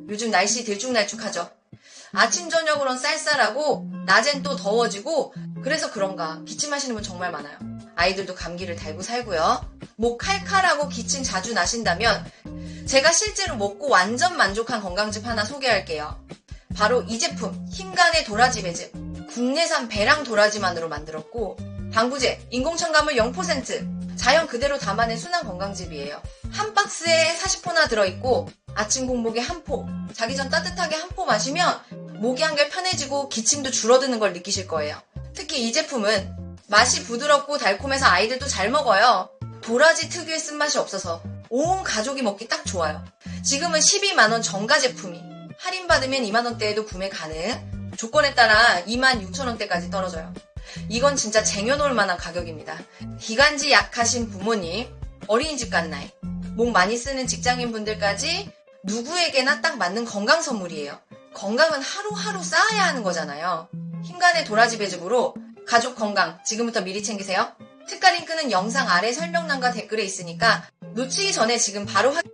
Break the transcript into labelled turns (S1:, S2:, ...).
S1: 요즘 날씨 들쭉날쭉하죠. 아침 저녁으로는 쌀쌀하고 낮엔 또 더워지고 그래서 그런가 기침하시는 분 정말 많아요. 아이들도 감기를 달고 살고요. 목 칼칼하고 기침 자주 나신다면 제가 실제로 먹고 완전 만족한 건강즙 하나 소개할게요. 바로 이 제품 힘간의 도라지 배즙. 국내산 배랑 도라지만으로 만들었고 방부제, 인공첨가물 0%, 자연 그대로 담아낸 순한 건강즙이에요. 한 박스에 40포나 들어있고 아침 공복에 한 포, 자기 전 따뜻하게 한 포 마시면 목이 한결 편해지고 기침도 줄어드는 걸 느끼실 거예요. 특히 이 제품은 맛이 부드럽고 달콤해서 아이들도 잘 먹어요. 도라지 특유의 쓴맛이 없어서 온 가족이 먹기 딱 좋아요. 지금은 12만원 정가 제품이 할인받으면 2만원대에도 구매 가능. 조건에 따라 26,000원대까지 떨어져요. 이건 진짜 쟁여놓을 만한 가격입니다. 기관지 약하신 부모님, 어린이집 간 나이, 목 많이 쓰는 직장인분들까지 누구에게나 딱 맞는 건강 선물이에요. 건강은 하루하루 쌓아야 하는 거잖아요. 힘간의 도라지 배즙으로 가족 건강 지금부터 미리 챙기세요. 특가 링크는 영상 아래 설명란과 댓글에 있으니까 놓치기 전에 지금 바로 확인해